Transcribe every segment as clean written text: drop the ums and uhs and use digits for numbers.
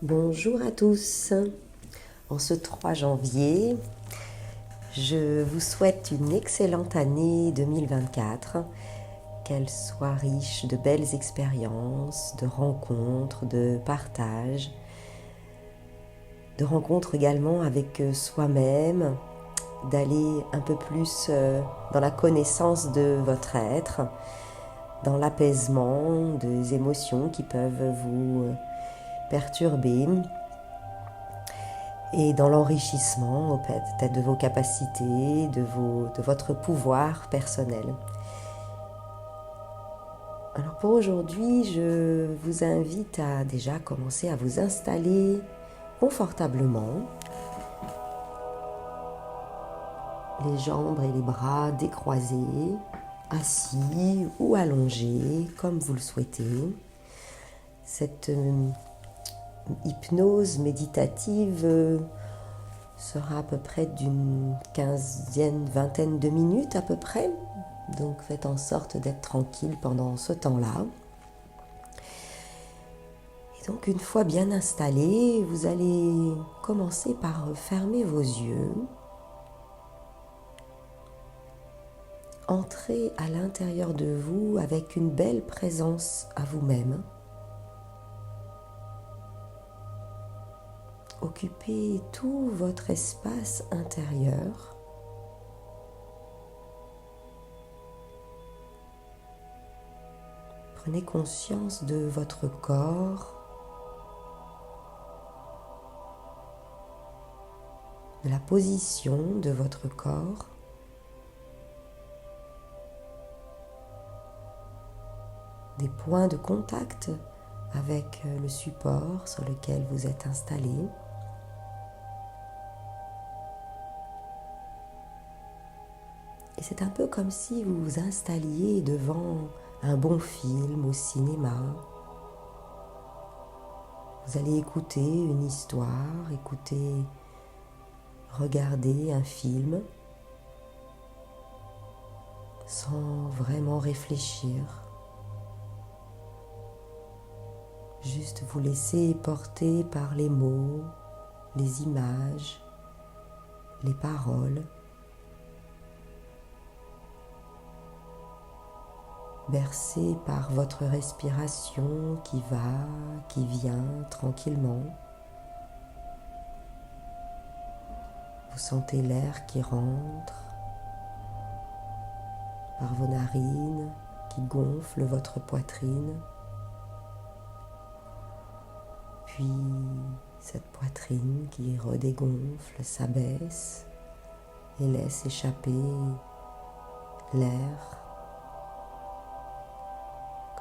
Bonjour à tous. En ce 3 janvier, je vous souhaite une excellente année 2024, qu'elle soit riche de belles expériences, de rencontres, de partages, de rencontres également avec soi-même, d'aller un peu plus dans la connaissance de votre être, dans l'apaisement des émotions qui peuvent vous perturber, et dans l'enrichissement peut-être de vos capacités, de votre pouvoir personnel. Alors pour aujourd'hui, je vous invite à déjà commencer à vous installer confortablement, les jambes et les bras décroisés, assis ou allongés comme vous le souhaitez. Cette hypnose méditative sera à peu près d'une vingtaine de minutes à peu près. Donc faites en sorte d'être tranquille pendant ce temps-là. Et donc une fois bien installé, vous allez commencer par fermer vos yeux. Entrez à l'intérieur de vous avec une belle présence à vous-même. Occupez tout votre espace intérieur. Prenez conscience de votre corps, de la position de votre corps, des points de contact avec le support sur lequel vous êtes installé. Et c'est un peu comme si vous vous installiez devant un bon film au cinéma. Vous allez écouter une histoire, regarder un film sans vraiment réfléchir. Juste vous laisser porter par les mots, les images, les paroles. Bercé par votre respiration qui va, qui vient tranquillement. Vous sentez l'air qui rentre par vos narines, qui gonfle votre poitrine. Puis cette poitrine qui redégonfle, s'abaisse et laisse échapper l'air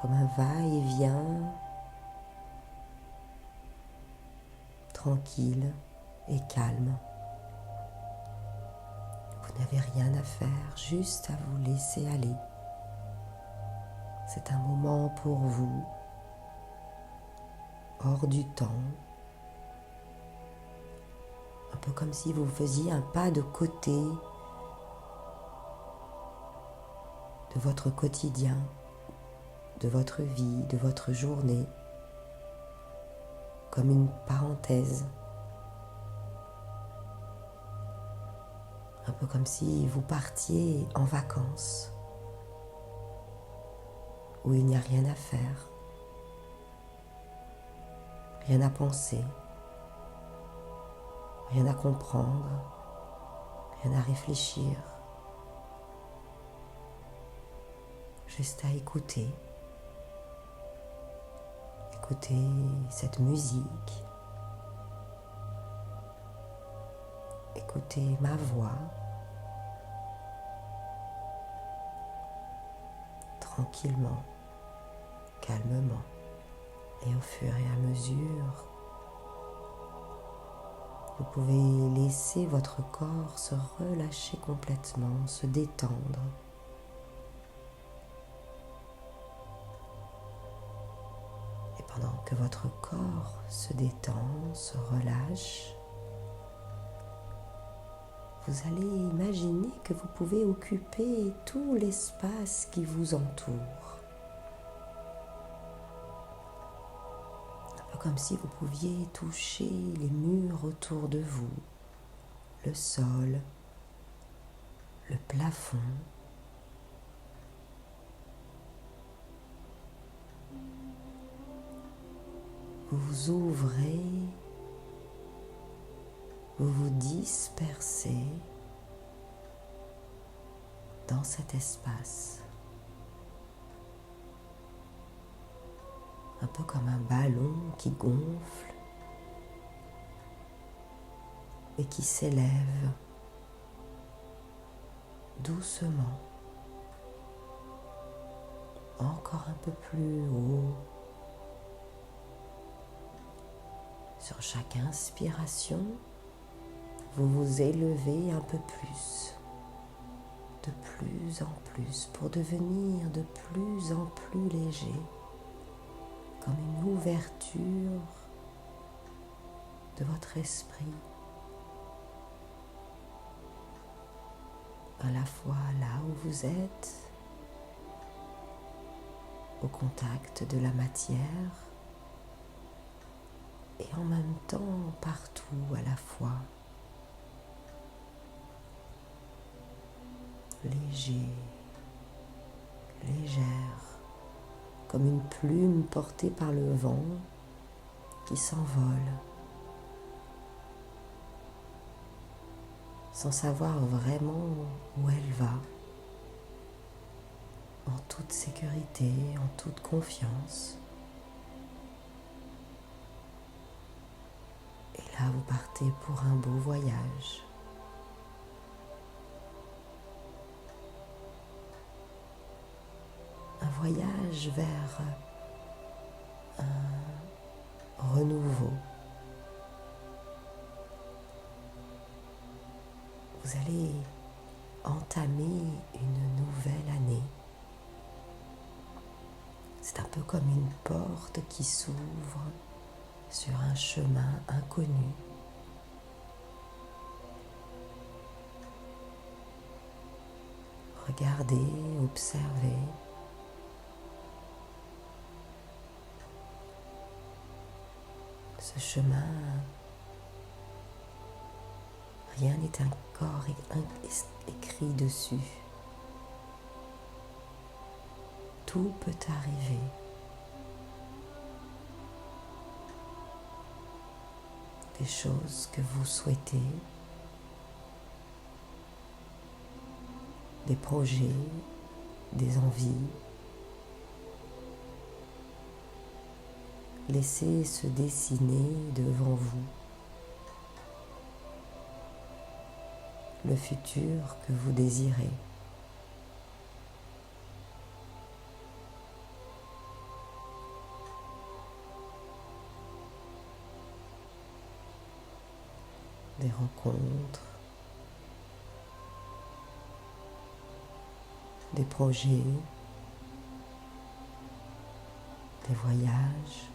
comme un va-et-vient tranquille et calme. Vous n'avez rien à faire, juste à vous laisser aller. C'est un moment pour vous, hors du temps, un peu comme si vous faisiez un pas de côté de votre quotidien, de votre vie, de votre journée, comme une parenthèse. Un peu comme si vous partiez en vacances, où il n'y a rien à faire, rien à penser, rien à comprendre, rien à réfléchir, juste à écouter. Écoutez cette musique, écoutez ma voix, tranquillement, calmement, et au fur et à mesure, vous pouvez laisser votre corps se relâcher complètement, se détendre. Et pendant que votre corps se détend, se relâche, vous allez imaginer que vous pouvez occuper tout l'espace qui vous entoure. comme si vous pouviez toucher les murs autour de vous, le sol, le plafond. Vous vous ouvrez, vous vous dispersez dans cet espace. Un peu comme un ballon qui gonfle et qui s'élève doucement, encore un peu plus haut. Sur chaque inspiration, vous vous élevez un peu plus, de plus en plus, pour devenir de plus en plus léger, comme une ouverture de votre esprit, à la fois là où vous êtes, au contact de la matière, et en même temps partout à la fois, léger, légère, comme une plume portée par le vent qui s'envole, sans savoir vraiment où elle va, en toute sécurité, en toute confiance. Et là, vous partez pour un beau voyage. Un voyage vers un renouveau. Vous allez entamer une nouvelle année. C'est un peu comme une porte qui s'ouvre sur un chemin inconnu. Regardez, observez. Ce chemin, rien n'est encore écrit dessus. Tout peut arriver. Des choses que vous souhaitez, des projets, des envies. Laissez se dessiner devant vous le futur que vous désirez. Des rencontres, des projets, des voyages,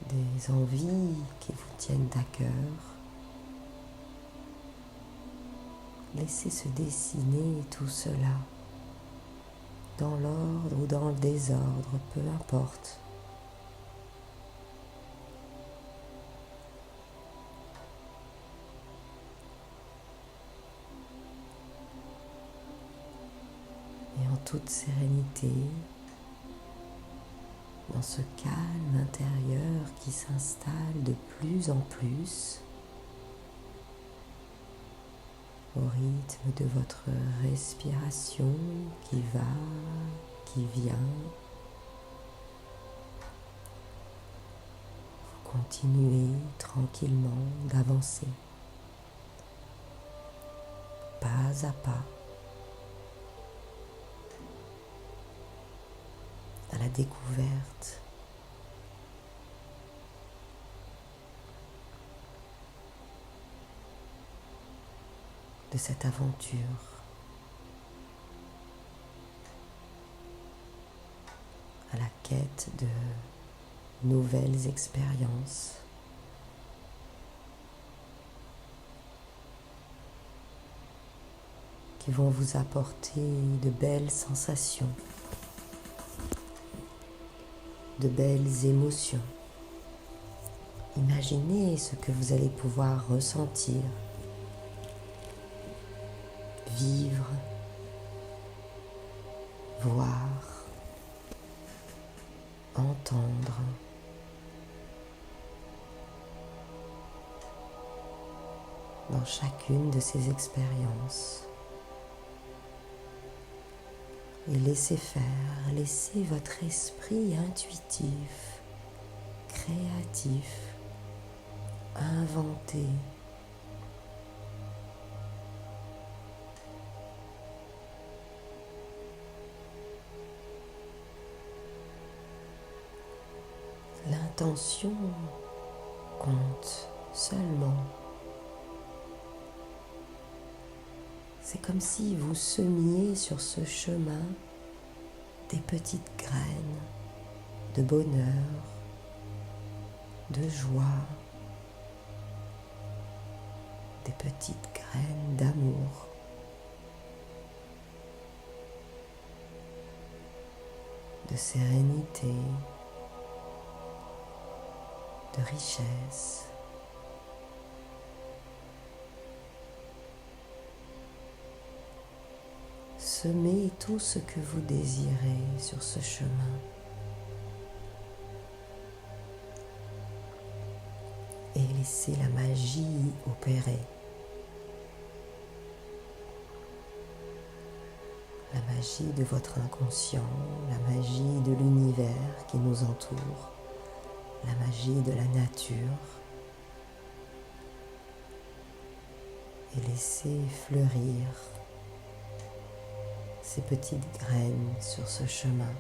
des envies qui vous tiennent à cœur. Laissez se dessiner tout cela, dans l'ordre ou dans le désordre, peu importe. Et en toute sérénité, dans ce calme intérieur qui s'installe de plus en plus, au rythme de votre respiration qui va, qui vient, vous continuez tranquillement d'avancer, pas à pas, à la découverte de cette aventure, à la quête de nouvelles expériences, qui vont vous apporter de belles sensations. de belles émotions. Imaginez ce que vous allez pouvoir ressentir, vivre, voir, entendre. Dans chacune de ces expériences. Et laissez faire, laissez votre esprit intuitif, créatif, inventer. L'intention compte seulement. C'est comme si vous semiez sur ce chemin des petites graines de bonheur, de joie, des petites graines d'amour. De sérénité, de richesse. Semez tout ce que vous désirez sur ce chemin. Et laissez la magie opérer. La magie de votre inconscient, la magie de l'univers qui nous entoure, la magie de la nature. Et laissez fleurir ces petites graines sur ce chemin.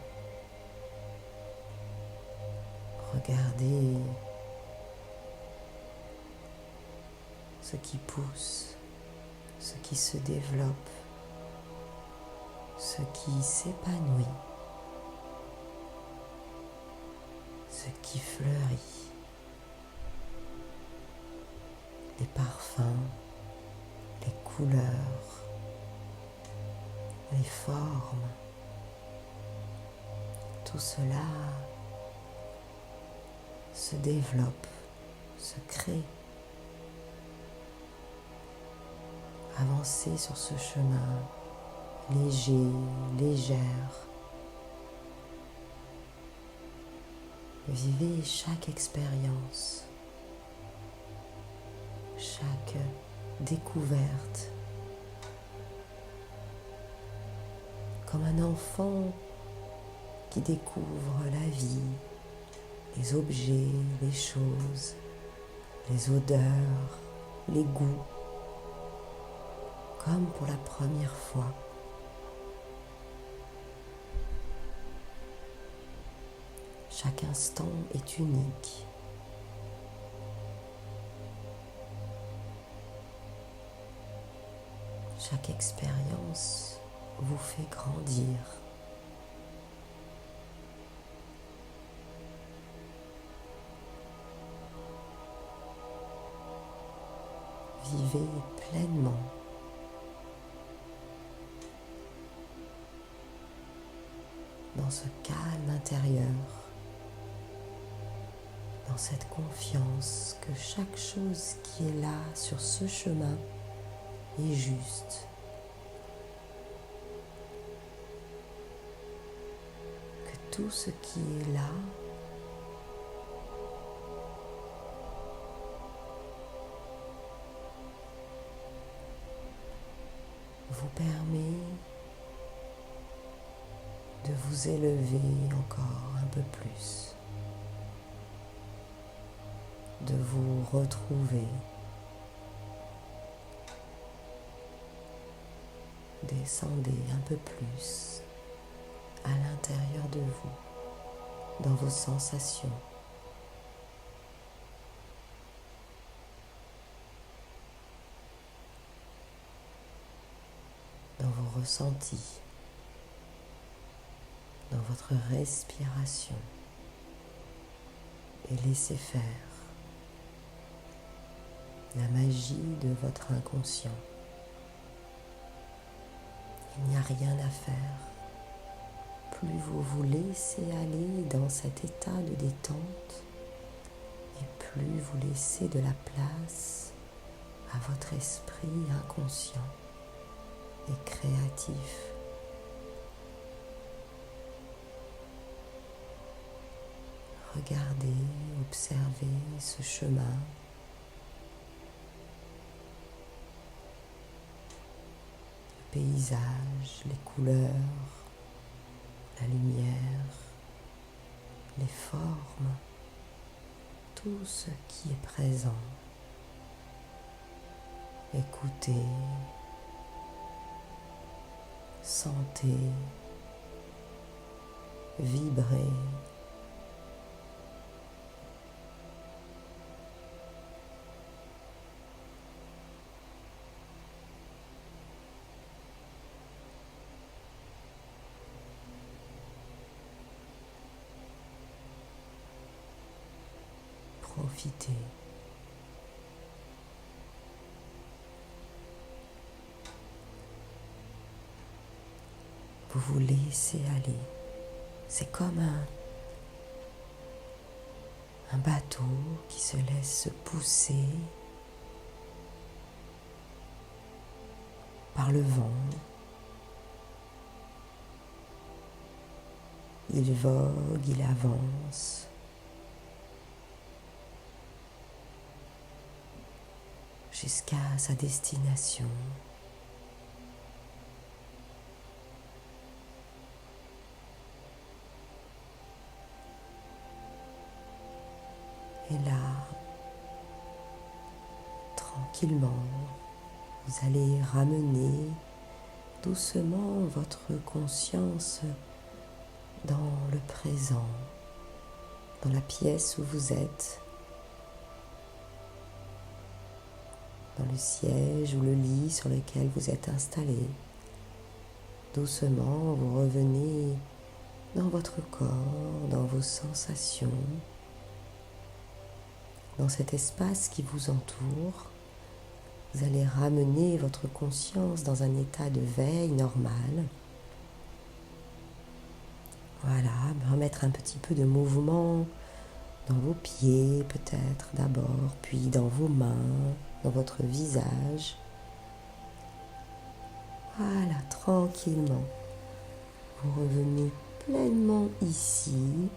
Regardez ce qui pousse, ce qui se développe, ce qui s'épanouit, ce qui fleurit. Les parfums, les couleurs, les formes, tout cela se développe, se crée. Avancez sur ce chemin léger, légère. Vivez chaque expérience, chaque découverte. Comme un enfant qui découvre la vie, les objets, les choses, les odeurs, les goûts, comme pour la première fois. Chaque instant est unique. Chaque expérience vous fait grandir. Vivez pleinement. Dans ce calme intérieur, dans cette confiance que chaque chose qui est là sur ce chemin est juste. Que tout ce qui est là vous permet de vous élever encore un peu plus, de vous retrouver. Descendez un peu plus à l'intérieur de vous, dans vos sensations. Dans vos ressentis, dans votre respiration, et laissez faire la magie de votre inconscient. Il n'y a rien à faire. plus vous vous laissez aller dans cet état de détente, et plus vous laissez de la place à votre esprit inconscient et créatif. Regardez, observez ce chemin. Le paysage, les couleurs, la lumière, les formes, tout ce qui est présent. Écoutez, sentez, vibrez. Profitez. Vous vous laissez aller. C'est comme un bateau qui se laisse pousser par le vent. Il vogue, il avance. Jusqu'à sa destination. Et là, tranquillement, vous allez ramener doucement votre conscience dans le présent, dans la pièce où vous êtes, dans le siège ou le lit sur lequel vous êtes installé. Doucement, vous revenez dans votre corps, dans vos sensations, dans cet espace qui vous entoure. Vous allez ramener votre conscience dans un état de veille normal. Voilà, remettre un petit peu de mouvement dans vos pieds peut-être d'abord, puis dans vos mains, dans votre visage. Voilà, tranquillement. Vous revenez pleinement ici.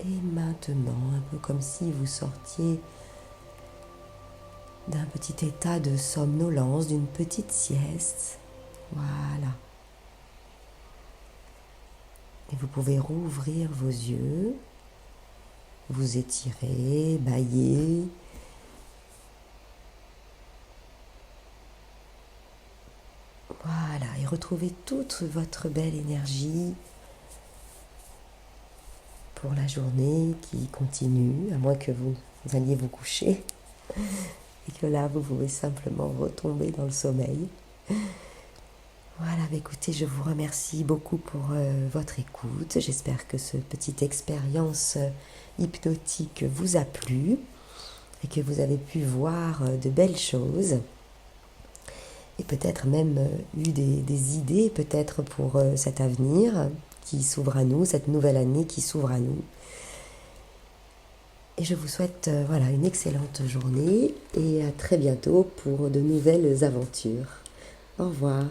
Et maintenant, un peu comme si vous sortiez d'un petit état de somnolence, d'une petite sieste. Voilà. Et vous pouvez rouvrir vos yeux, vous étirer, bâiller. Voilà, et retrouver toute votre belle énergie pour la journée qui continue, à moins que vous alliez vous coucher et que là vous pouvez simplement retomber dans le sommeil. Voilà, écoutez, je vous remercie beaucoup pour votre écoute. J'espère que cette petite expérience hypnotique vous a plu et que vous avez pu voir de belles choses et peut-être même eu des idées peut-être pour cet avenir qui s'ouvre à nous, cette nouvelle année qui s'ouvre à nous. Et je vous souhaite une excellente journée et à très bientôt pour de nouvelles aventures. Au revoir.